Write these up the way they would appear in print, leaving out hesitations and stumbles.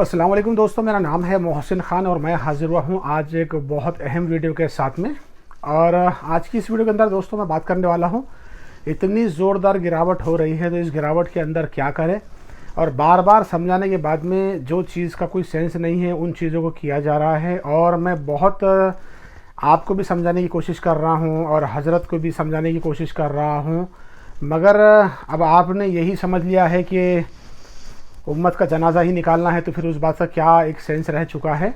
अस्सलाम वालेकुम दोस्तों, मेरा नाम है मोहसिन ख़ान और मैं हाज़िर हुआ हूँ आज एक बहुत अहम वीडियो के साथ में। और आज की इस वीडियो के अंदर दोस्तों मैं बात करने वाला हूँ, इतनी ज़ोरदार गिरावट हो रही है तो इस गिरावट के अंदर क्या करें। और बार बार समझाने के बाद में जो चीज़ का कोई सेंस नहीं है उन चीज़ों को किया जा रहा है। और मैं बहुत आपको भी समझाने की कोशिश कर रहा हूँ और हज़रत को भी समझाने की कोशिश कर रहा हूँ, मगर अब आपने यही समझ लिया है कि उम्मत का जनाजा ही निकालना है, तो फिर उस बात का क्या एक सेंस रह चुका है।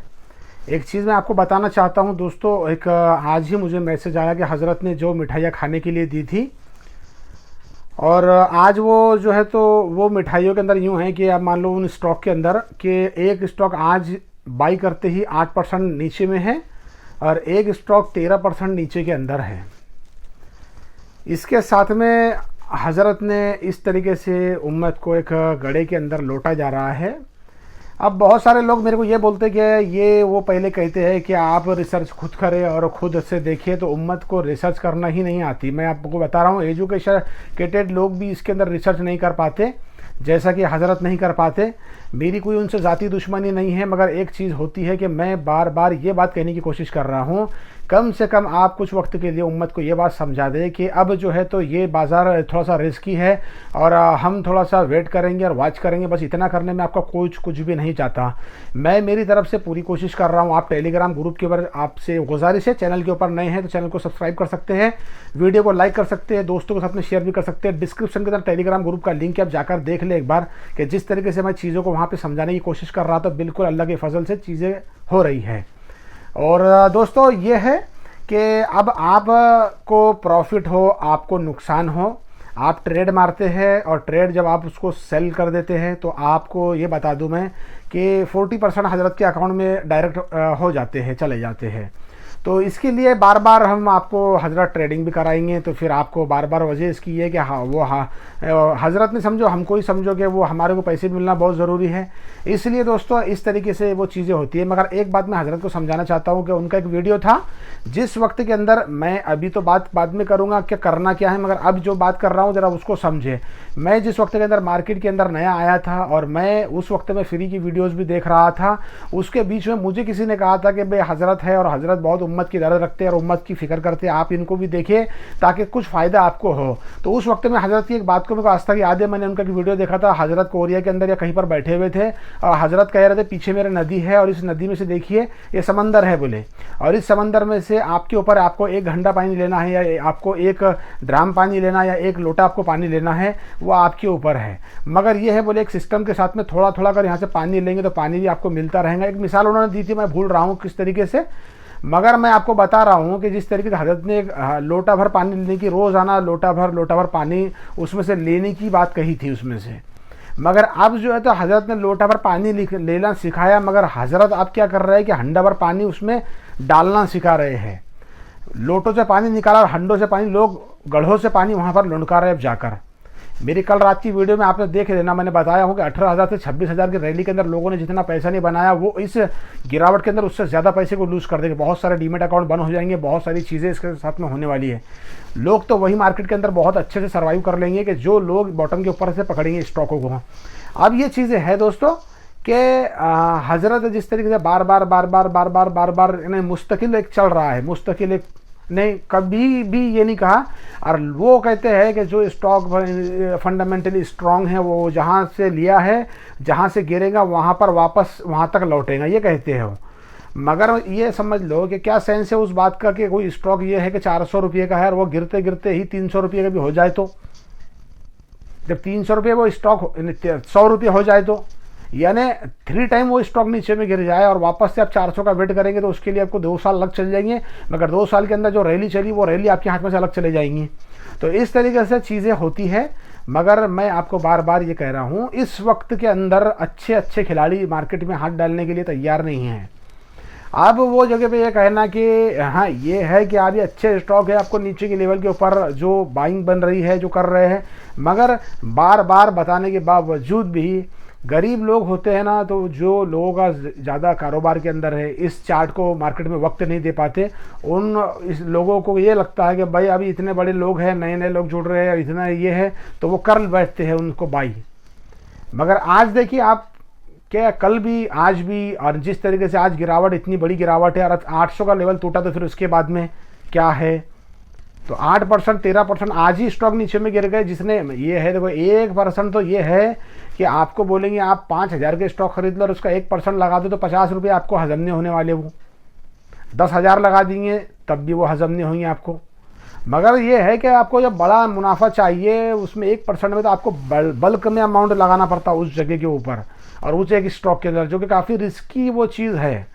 एक चीज़ मैं आपको बताना चाहता हूं दोस्तों, एक आज ही मुझे मैसेज आया कि हज़रत ने जो मिठाइयाँ खाने के लिए दी थी, और आज वो जो है तो वो मिठाइयों के अंदर यूँ है कि आप मान लो उन स्टॉक के अंदर कि एक स्टॉक आज बाई करते ही 8% नीचे में है और एक स्टॉक 13% नीचे के अंदर है। इसके साथ में हज़रत ने इस तरीके से उम्मत को एक गड़े के अंदर लौटा जा रहा है। अब बहुत सारे लोग मेरे को ये बोलते कि ये वो पहले कहते हैं कि आप रिसर्च खुद करें और खुद से देखिए, तो उम्मत को रिसर्च करना ही नहीं आती। मैं आपको बता रहा हूँ, एजुकेटेड लोग भी इसके अंदर रिसर्च नहीं कर पाते जैसा कि हज़रत नहीं कर पाते। मेरी कोई उनसे ज़ाती दुश्मनी नहीं है, मगर एक चीज़ होती है कि मैं बार बार ये बात कहने की कोशिश कर रहा हूँ, कम से कम आप कुछ वक्त के लिए उम्मत को ये बात समझा दें कि अब जो है तो ये बाज़ार थोड़ा सा रिस्की है और हम थोड़ा सा वेट करेंगे और वॉच करेंगे। बस इतना करने में आपका कुछ भी नहीं चाहता। मैं मेरी तरफ से पूरी कोशिश कर रहा हूँ। आप टेलीग्राम ग्रुप के ऊपर आपसे गुजारिश है, चैनल के ऊपर नए हैं तो चैनल को सब्सक्राइब कर सकते हैं, वीडियो को लाइक कर सकते हैं, दोस्तों के साथ में शेयर भी कर सकते हैं। डिस्क्रिप्शन के अंदर टेलीग्राम ग्रुप का लिंक आप जाकर देख लें एक बार कि जिस तरीके से मैं चीज़ों को वहाँ पर समझाने की कोशिश कर रहा था, बिल्कुल अल्लाह के फजल से चीज़ें हो रही है। और दोस्तों ये है कि अब आपको प्रॉफिट हो, आपको नुकसान हो, आप ट्रेड मारते हैं और ट्रेड जब आप उसको सेल कर देते हैं तो आपको ये बता दूं मैं कि 40% हज़रत के अकाउंट में डायरेक्ट हो जाते हैं, चले जाते हैं। तो इसके लिए बार बार हम आपको हज़रत ट्रेडिंग भी कराएंगे, तो फिर आपको बार बार वजह इसकी है कि हज़रत ने समझो हमको ही समझो कि वो हमारे को पैसे मिलना बहुत ज़रूरी है। इसलिए दोस्तों इस तरीके से वो चीज़ें होती है। मगर एक बात मैं हज़रत को समझाना चाहता हूँ कि उनका एक वीडियो था जिस वक्त के अंदर, मैं अभी तो बात बाद में करूँगा क्या करना क्या है, मगर अब जो बात कर रहा हूँ ज़रा उसको समझे। मैं जिस वक्त के अंदर मार्केट के अंदर नया आया था और मैं उस वक्त में फ्री की वीडियोज़ भी देख रहा था, उसके बीच में मुझे किसी ने कहा था कि भाई हज़रत है और हज़रत बहुत उम्मत की दर्द रखते हैं और उम्मत की फ़िक्र करते हैं, आप इनको भी देखिए ताकि कुछ फ़ायदा आपको हो। तो उस वक्त में हज़रत की एक बात को मेरे को आज तक याद है, मैंने उनका एक वीडियो देखा था। हज़रत कोरिया के अंदर या कहीं पर बैठे हुए थे और हज़रत कह रहे थे पीछे मेरे नदी है और इस नदी में से देखिए ये समंदर है बोले, और इस समंदर में से आपके ऊपर आपको 1 घंटा पानी लेना है या आपको 1 ड्राम पानी लेना है या 1 लोटा आपको पानी लेना है, वो आपके ऊपर है। मगर ये है बोले एक सिस्टम के साथ में थोड़ा थोड़ा अगर यहाँ से पानी लेंगे तो पानी भी आपको मिलता रहेगा। एक मिसाल उन्होंने दी थी, मैं भूल रहा हूँ किस तरीके से, मगर मैं आपको बता रहा हूँ कि जिस तरीके से हज़रत ने एक लोटा भर पानी लेने की, रोज़ाना लोटा भर पानी उसमें से लेने की बात कही थी उसमें से, मगर अब जो है तो हज़रत ने लोटा भर पानी लेना सिखाया, मगर हज़रत अब क्या कर रहे हैं कि हंडा भर पानी उसमें डालना सिखा रहे हैं। लोटों से पानी निकाला और हंडों से पानी, लोग गढ़ों से पानी वहाँ पर लुढ़का रहे हैं जाकर। मेरी कल रात की वीडियो में आपने देख लेना, मैंने बताया हूँ कि 18,000 से 26,000 की रैली के अंदर लोगों ने जितना पैसा नहीं बनाया वो इस गिरावट के अंदर उससे ज़्यादा पैसे को लूज़ कर देंगे। बहुत सारे डीमेट अकाउंट बंद हो जाएंगे, बहुत सारी चीज़ें इसके साथ में होने वाली है। लोग तो वही मार्केट के अंदर बहुत अच्छे से सर्वाइव कर लेंगे कि जो लोग बॉटम के ऊपर से पकड़ेंगे स्टॉकों को। अब ये चीज़ें हैं दोस्तों कि हज़रत जिस तरीके से बार बार मुस्तकिल एक चल रहा है, मुस्तकिल एक नहीं, कभी भी ये नहीं कहा। और वो कहते हैं कि जो स्टॉक फंडामेंटली स्ट्रांग है वो जहाँ से लिया है, जहाँ से गिरेगा वहाँ पर वापस वहाँ तक लौटेगा, ये कहते हैं वो। मगर ये समझ लो कि क्या सेंस है उस बात का कि कोई स्टॉक ये है कि 400 रुपये का है और वो गिरते गिरते ही 300 रुपये का भी हो जाए, तो जब 300 रुपये वो स्टॉक 100 रुपये हो जाए, तो यानी 3 टाइम वो स्टॉक नीचे में गिर जाए और वापस से आप 400 का वेट करेंगे तो उसके लिए आपको 2 साल लग चल जाएंगे। मगर 2 साल के अंदर जो रैली चली वो रैली आपके हाथ में से अलग चले जाएंगी। तो इस तरीके से चीज़ें होती है। मगर मैं आपको बार बार ये कह रहा हूँ, इस वक्त के अंदर अच्छे अच्छे खिलाड़ी मार्केट में हाथ डालने के लिए तैयार नहीं हैं। अब वो जगह पे ये कहना कि हाँ ये है कि आप ये अच्छे स्टॉक है, आपको नीचे के लेवल के ऊपर जो बाइंग बन रही है जो कर रहे हैं, मगर बार बार बताने के बावजूद भी गरीब लोग होते हैं ना, तो जो लोगों का ज़्यादा कारोबार के अंदर है, इस चार्ट को मार्केट में वक्त नहीं दे पाते, उन इस लोगों को ये लगता है कि भाई अभी इतने बड़े लोग हैं, नए नए लोग जुड़ रहे हैं, इतना ये है, तो वो कर बैठते हैं उनको बाई। मगर आज देखिए आप क्या कल भी आज भी, और जिस तरीके से आज गिरावट, इतनी बड़ी गिरावट है और 800 का लेवल टूटा, तो फिर उसके बाद में क्या है? तो 8% 13% आज ही स्टॉक नीचे में गिर गए। जिसने ये है देखो 1% तो ये है कि आपको बोलेंगे आप 5,000 के स्टॉक खरीद लो और उसका 1% लगा दो तो 50 रुपये आपको हजम नहीं होने वाले। वो 10,000 लगा देंगे तब भी वो हजम नहीं होंगे आपको। मगर ये है कि आपको जब बड़ा मुनाफा चाहिए उसमें 1% में तो आपको बल्क में अमाउंट लगाना पड़ता है उस जगह के ऊपर और उस एक स्टॉक के अंदर, जो कि काफ़ी रिस्की वो चीज़ है।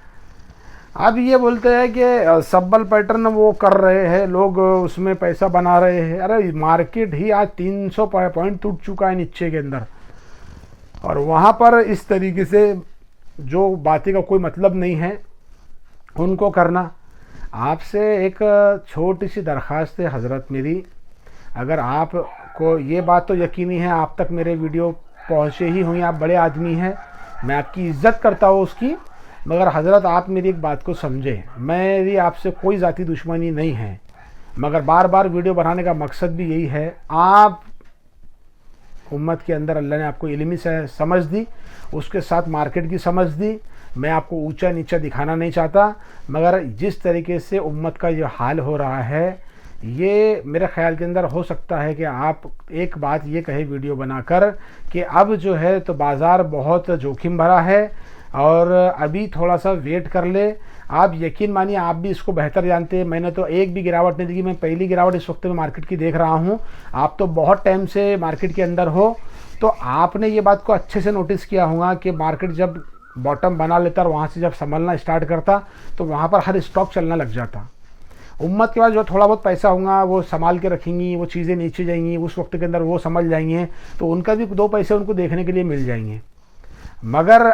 अब ये बोलते हैं कि सब्बल पैटर्न वो कर रहे हैं लोग, उसमें पैसा बना रहे हैं। अरे मार्केट ही आज 300 पॉइंट टूट चुका है नीचे के अंदर, और वहाँ पर इस तरीके से जो बातें का कोई मतलब नहीं है उनको करना। आपसे एक छोटी सी दरख्वास्त है हज़रत मेरी, अगर आपको ये बात तो यकीनी है आप तक मेरे वीडियो पहुँचे ही हुई, आप बड़े आदमी हैं, मैं आपकी इज़्ज़त करता हूँ उसकी, मगर हज़रत आप मेरी एक बात को समझें, मेरी आपसे कोई ज़ाती दुश्मनी नहीं है, मगर बार बार वीडियो बनाने का मकसद भी यही है। आप उम्मत के अंदर अल्लाह ने आपको इल्मी से समझ दी, उसके साथ मार्केट की समझ दी। मैं आपको ऊंचा नीचा दिखाना नहीं चाहता, मगर जिस तरीके से उम्मत का ये हाल हो रहा है, ये मेरे ख्याल के अंदर हो सकता है कि आप एक बात ये कहे वीडियो बनाकर कि अब जो है तो बाज़ार बहुत जोखिम भरा है और अभी थोड़ा सा वेट कर ले। आप यकीन मानिए आप भी इसको बेहतर जानते हैं, मैंने तो एक भी गिरावट नहीं देखी, मैं पहली गिरावट इस वक्त में मार्केट की देख रहा हूँ। आप तो बहुत टाइम से मार्केट के अंदर हो, तो आपने ये बात को अच्छे से नोटिस किया होगा कि मार्केट जब बॉटम बना लेता और वहाँ से जब संभलना स्टार्ट करता तो वहाँ पर हर स्टॉक चलना लग जाता। उम्मत के पास जो थोड़ा बहुत पैसा होगा वो संभाल के रखेंगी, वो चीज़ें नीचे जाएंगी, उस वक्त के अंदर वो समझ जाएंगे तो उनका भी 2 पैसे उनको देखने के लिए मिल जाएंगे। मगर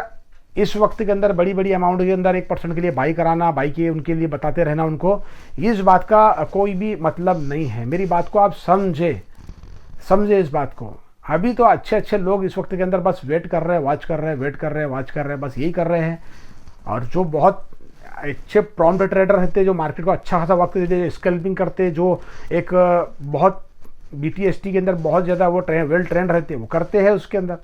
इस वक्त के अंदर बड़ी बड़ी अमाउंट के अंदर 1% के लिए बाई कराना, बाई के उनके लिए बताते रहना उनको, इस बात का कोई भी मतलब नहीं है। मेरी बात को आप समझे इस बात को। अभी तो अच्छे लोग इस वक्त के अंदर बस वेट कर रहे हैं, वाच कर रहे हैं, वेट कर रहे हैं, वाच कर रहे हैं, बस यही कर रहे हैं। और जो बहुत अच्छे प्रॉम्प्ट ट्रेडर रहते हैं, जो मार्केट को अच्छा खासा वक्त देते हैं, स्कैल्पिंग करते हैं, जो एक बहुत BTST के अंदर बहुत ज़्यादा वो वेल ट्रेंड रहते हैं, वो करते हैं उसके अंदर।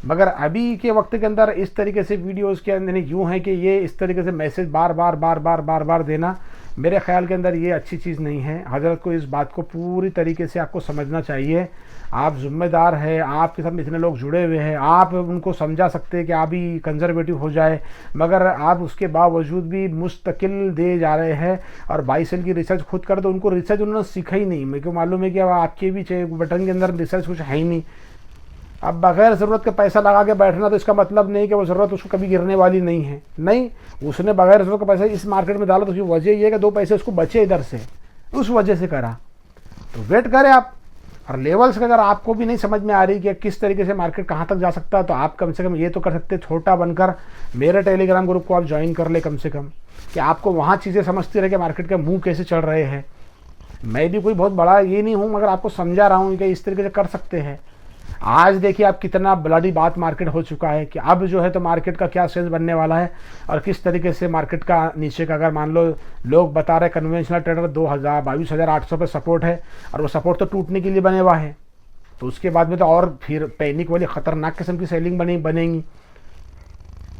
मगर अभी के वक्त के अंदर इस तरीके से वीडियोस के अंदर यूँ है कि ये इस तरीके से मैसेज बार बार देना मेरे ख्याल के अंदर ये अच्छी चीज़ नहीं है। हज़रत को इस बात को पूरी तरीके से आपको समझना चाहिए। आप ज़िम्मेदार हैं, आपके साथ इतने लोग जुड़े हुए हैं, आप उनको समझा सकते हैं कि आप भी कंजर्वेटिव हो जाए, मगर आप उसके बावजूद भी मुस्तकिल दे जा रहे हैं। और 22 साल की रिसर्च खुद कर दो, उनको रिसर्च उन्होंने सीखा ही नहीं। मेरे को मालूम है कि आपके भी बटन के अंदर रिसर्च कुछ है ही नहीं। अब बगैर ज़रूरत का पैसा लगा के बैठना तो इसका मतलब नहीं कि वो ज़रूरत उसको कभी गिरने वाली नहीं है। नहीं, उसने बगैर ज़रूरत का पैसा इस मार्केट में डाला तो उसकी वजह ये है कि 2 पैसे उसको बचे इधर से, उस वजह से करा। तो वेट करें आप। और लेवल्स का अगर आपको भी नहीं समझ में आ रही कि किस तरीके से मार्केट कहाँ तक जा सकता है, तो आप कम से कम ये तो कर सकते, छोटा बनकर मेरे टेलीग्राम ग्रुप को आप ज्वाइन कर ले कम से कम, कि आपको वहाँ चीज़ें समझते रहे कि मार्केट के मुँह कैसे चल रहे हैं। मैं भी कोई बहुत बड़ा ये नहीं हूँ, मगर आपको समझा रहा हूँ कि इस तरीके से कर सकते हैं। आज देखिए आप कितना बड़ी बात मार्केट हो चुका है कि अब जो है तो मार्केट का क्या सेंस बनने वाला है और किस तरीके से मार्केट का नीचे का, अगर मान लो लोग बता रहे कन्वेंशनल ट्रेडर 22,800 पे सपोर्ट है और वो सपोर्ट तो टूटने के लिए बने हुआ है, तो उसके बाद में तो और फिर पैनिक वाली ख़तरनाक किस्म की सेलिंग बनेगी।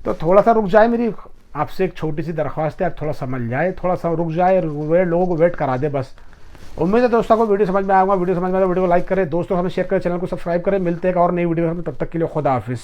तो थोड़ा सा रुक जाए, मेरी आपसे एक छोटी सी दरख्वास्त है, आप थोड़ा समझ जाए, थोड़ा सा रुक जाए, लोगों को वेट करा दे बस। उम्मीद है दोस्तों को वीडियो समझ में आएगा। वीडियो समझ में आएगा वीडियो को लाइक करें, दोस्तों हमें शेयर करें, चैनल को सब्सक्राइब करें। मिलते हैं एक और नई वीडियो में, तब तक के लिए खुदा हाफिज़।